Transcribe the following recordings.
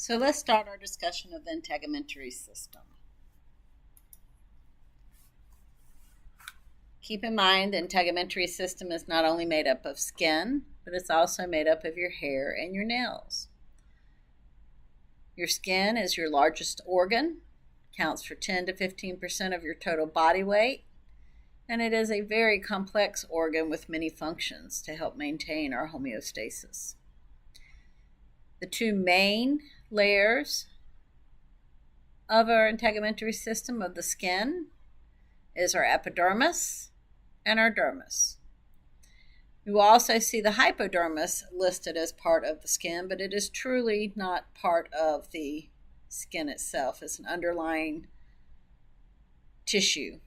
So let's start our discussion of the integumentary system. Keep in mind the integumentary system is not only made up of skin, but it's also made up of your hair and your nails. Your skin is your largest organ, counts for 10 to 15% of your total body weight, and it is a very complex organ with many functions to help maintain our homeostasis. The two main layers of our integumentary system of the skin is our epidermis and our dermis. You will also see the hypodermis listed as part of the skin, but it is truly not part of the skin itself. It's an underlying tissue.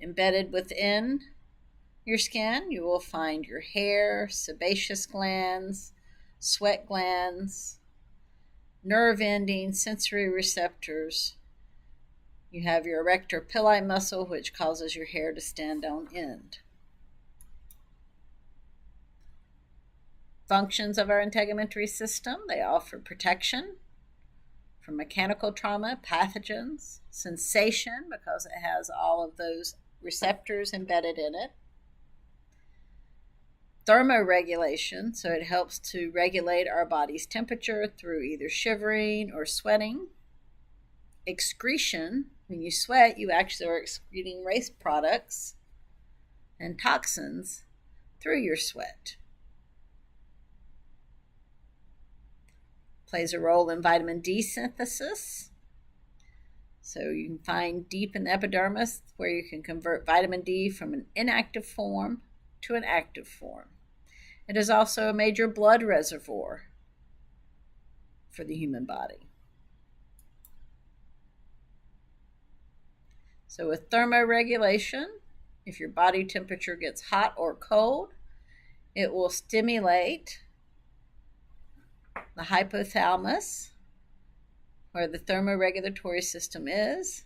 Embedded within your skin, you will find your hair, sebaceous glands, sweat glands, nerve endings, sensory receptors. You have your erector pili muscle, which causes your hair to stand on end. Functions of our integumentary system: they offer protection from mechanical trauma, pathogens, sensation, because it has all of those receptors embedded in it, thermoregulation, so it helps to regulate our body's temperature through either shivering or sweating, excretion. When you sweat, you actually are excreting waste products and toxins through your sweat. Plays a role in vitamin D synthesis. So you can find deep in the epidermis where you can convert vitamin D from an inactive form to an active form. It is also a major blood reservoir for the human body. So with thermoregulation, if your body temperature gets hot or cold, it will stimulate the hypothalamus, where the thermoregulatory system is,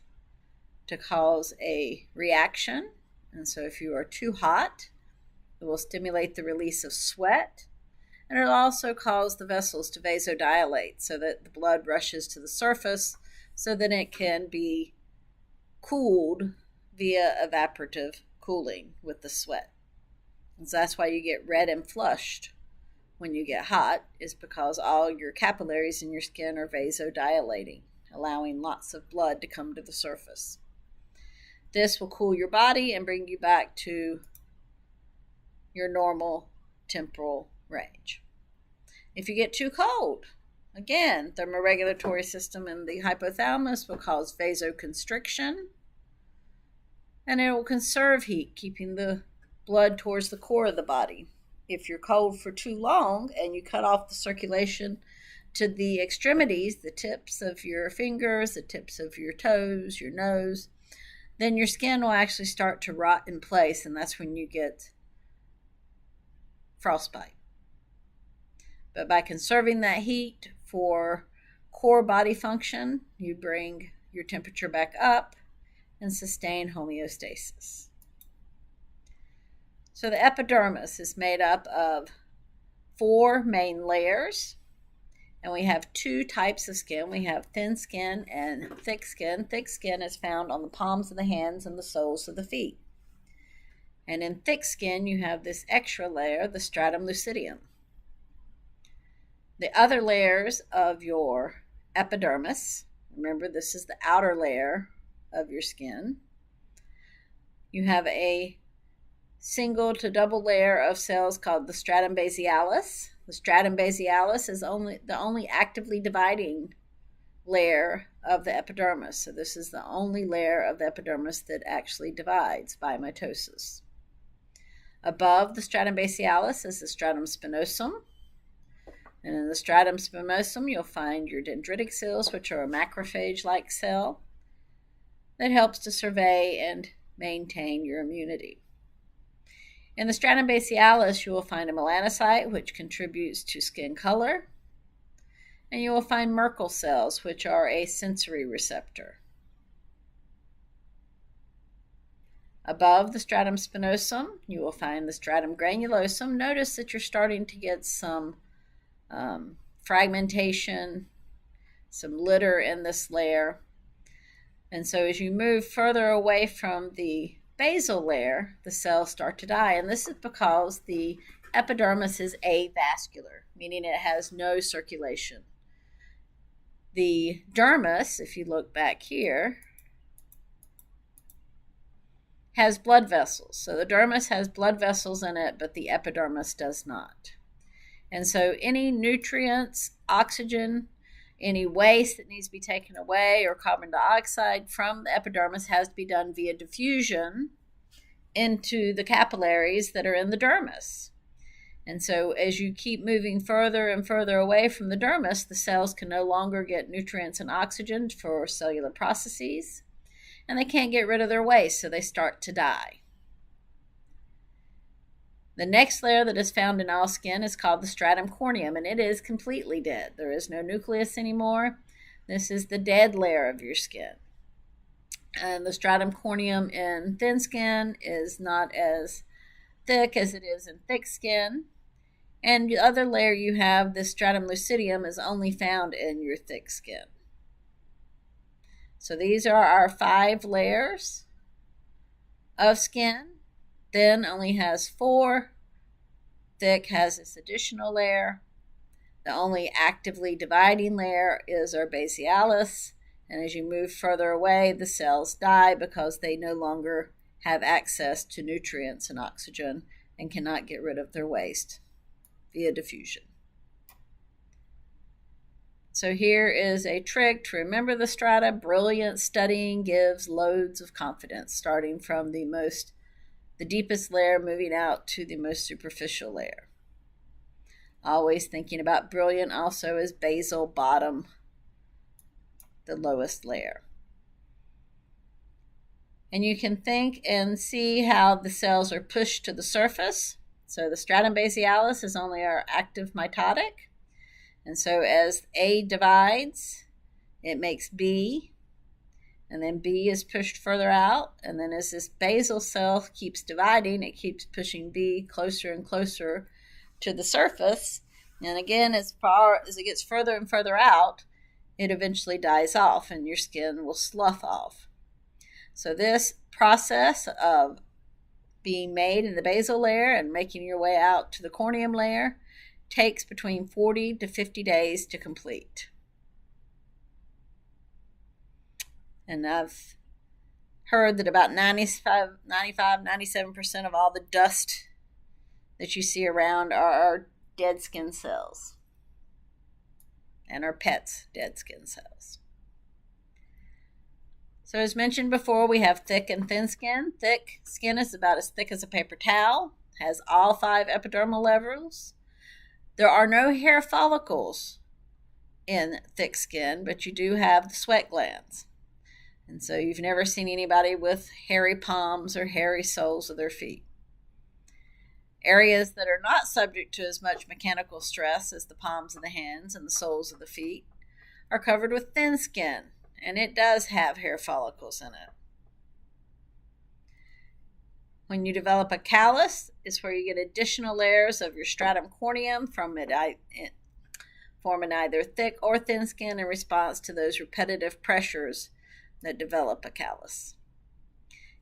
to cause a reaction. And so if you are too hot, it will stimulate the release of sweat, and it will also cause the vessels to vasodilate so that the blood rushes to the surface so that it can be cooled via evaporative cooling with the sweat. And so that's why you get red and flushed when you get hot, is because all your capillaries in your skin are vasodilating, allowing lots of blood to come to the surface. This will cool your body and bring you back to your normal temporal range. If you get too cold, again, thermoregulatory system in the hypothalamus will cause vasoconstriction, and it will conserve heat, keeping the blood towards the core of the body. If you're cold for too long and you cut off the circulation to the extremities, the tips of your fingers, the tips of your toes, your nose, then your skin will actually start to rot in place, and that's when you get frostbite. But by conserving that heat for core body function, you bring your temperature back up and sustain homeostasis. So the epidermis is made up of 4 main layers, and we have 2 types of skin. We have thin skin and thick skin. Thick skin is found on the palms of the hands and the soles of the feet. And in thick skin, you have this extra layer, the stratum lucidum. The other layers of your epidermis, remember this is the outer layer of your skin, you have a single to double layer of cells called the stratum basialis. The stratum basialis is the only actively dividing layer of the epidermis. So this is the only layer of the epidermis that actually divides by mitosis. Above the stratum basialis is the stratum spinosum. And in the stratum spinosum, you'll find your dendritic cells, which are a macrophage-like cell that helps to survey and maintain your immunity. In the stratum basialis, you will find a melanocyte, which contributes to skin color, and you will find Merkel cells, which are a sensory receptor. Above the stratum spinosum, you will find the stratum granulosum. Notice that you're starting to get some fragmentation, some litter in this layer. And so as you move further away from the basal layer, the cells start to die. And this is because the epidermis is avascular, meaning it has no circulation. The dermis, if you look back here, has blood vessels. So the dermis has blood vessels in it, but the epidermis does not. And so any nutrients, oxygen, any waste that needs to be taken away or carbon dioxide from the epidermis has to be done via diffusion into the capillaries that are in the dermis. And so as you keep moving further and further away from the dermis, the cells can no longer get nutrients and oxygen for cellular processes, and they can't get rid of their waste, so they start to die. The next layer that is found in all skin is called the stratum corneum, and it is completely dead. There is no nucleus anymore. This is the dead layer of your skin. And the stratum corneum in thin skin is not as thick as it is in thick skin. And the other layer you have, the stratum lucidium, is only found in your thick skin. So these are our 5 layers of skin. Thin only has 4. Thick has this additional layer. The only actively dividing layer is our basialis. And as you move further away, the cells die because they no longer have access to nutrients and oxygen and cannot get rid of their waste via diffusion. So here is a trick to remember the strata. Brilliant studying gives loads of confidence, starting from the deepest layer, moving out to the most superficial layer. Always thinking about brilliant also as basal bottom, the lowest layer. And you can think and see how the cells are pushed to the surface. So the stratum basialis is only our active mitotic. And so as A divides, it makes B, and then B is pushed further out. And then as this basal cell keeps dividing, it keeps pushing B closer and closer to the surface. And again, as far as it gets further and further out, it eventually dies off and your skin will slough off. So this process of being made in the basal layer and making your way out to the corneum layer takes between 40 to 50 days to complete. And I've heard that about 97% of all the dust that you see around are dead skin cells and our pets' dead skin cells. So as mentioned before, we have thick and thin skin. Thick skin is about as thick as a paper towel, has all 5 epidermal levels. There are no hair follicles in thick skin, but you do have the sweat glands. And so you've never seen anybody with hairy palms or hairy soles of their feet. Areas that are not subject to as much mechanical stress as the palms of the hands and the soles of the feet are covered with thin skin, and it does have hair follicles in it. When you develop a callus, it's where you get additional layers of your stratum corneum forming either thick or thin skin in response to those repetitive pressures that develop a callus.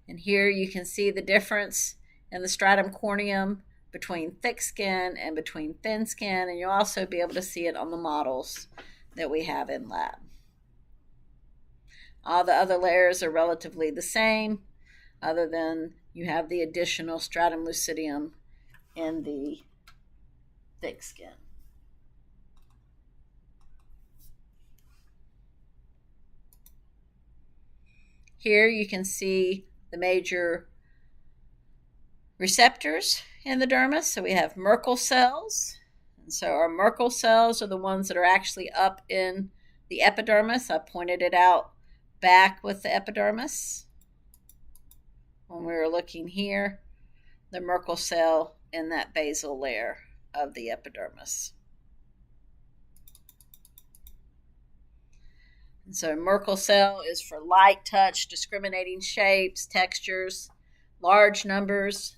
And here you can see the difference in the stratum corneum between thick skin and between thin skin, and you'll also be able to see it on the models that we have in lab. All the other layers are relatively the same, other than you have the additional stratum lucidium in the thick skin. Here you can see the major receptors in the dermis. So we have Merkel cells. And so our Merkel cells are the ones that are actually up in the epidermis. I pointed it out back with the epidermis when we were looking here, the Merkel cell in that basal layer of the epidermis. And so Merkel cell is for light touch, discriminating shapes, textures. large numbers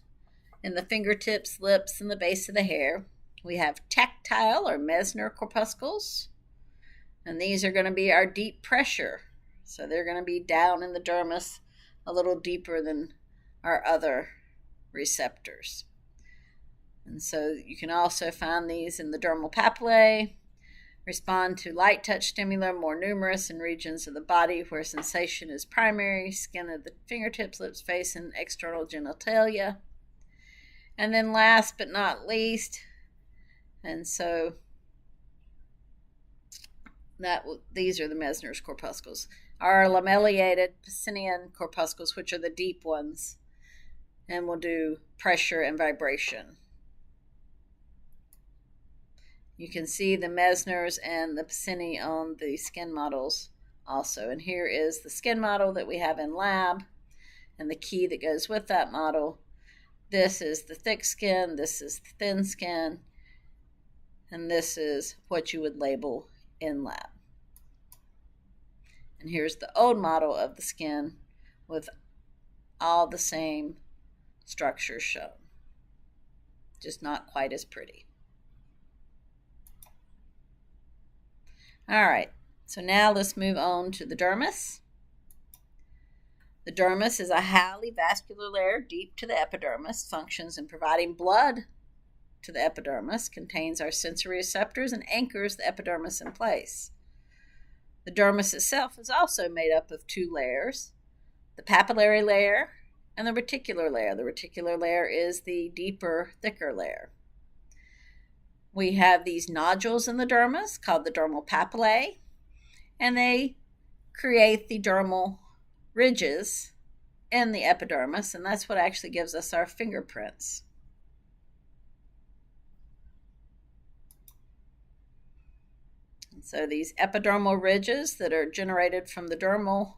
in the fingertips, lips, and the base of the hair. We have tactile or Mesner corpuscles, and these are going to be our deep pressure. So they're going to be down in the dermis a little deeper than our other receptors. And so you can also find these in the dermal papillae, respond to light touch stimuli, more numerous in regions of the body where sensation is primary, skin of the fingertips, lips, face, and external genitalia. And then last but not least, and so these are the Mesner's corpuscles, are lamellated Pacinian corpuscles, which are the deep ones, and will do pressure and vibration. You can see the Mesner's and the Pacini on the skin models also. And here is the skin model that we have in lab and the key that goes with that model. This is the thick skin, this is the thin skin, and this is what you would label in lab. And here's the old model of the skin with all the same structures shown, just not quite as pretty. All right, so now let's move on to the dermis. The dermis is a highly vascular layer deep to the epidermis, functions in providing blood to the epidermis, contains our sensory receptors, and anchors the epidermis in place. The dermis itself is also made up of two layers, the papillary layer and the reticular layer. The reticular layer is the deeper, thicker layer. We have these nodules in the dermis called the dermal papillae, and they create the dermal ridges in the epidermis, and that's what actually gives us our fingerprints. And so these epidermal ridges that are generated from the dermal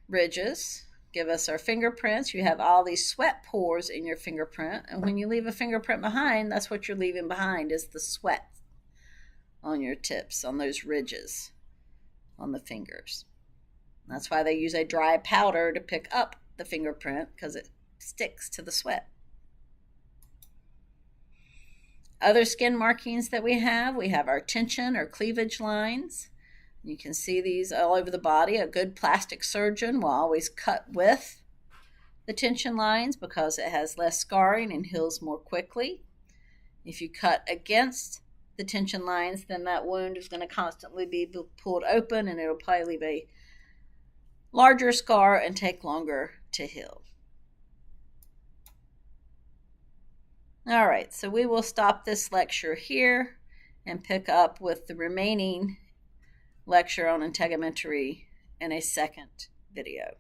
ridges give us our fingerprints. You have all these sweat pores in your fingerprint, and when you leave a fingerprint behind, that's what you're leaving behind, is the sweat on your tips, on those ridges on the fingers. That's why they use a dry powder to pick up the fingerprint, because it sticks to the sweat. Other skin markings that we have our tension or cleavage lines. You can see these all over the body. A good plastic surgeon will always cut with the tension lines because it has less scarring and heals more quickly. If you cut against the tension lines, then that wound is going to constantly be pulled open, and it'll probably leave a larger scar and take longer to heal. All right, so we will stop this lecture here and pick up with the remaining lecture on integumentary in a second video.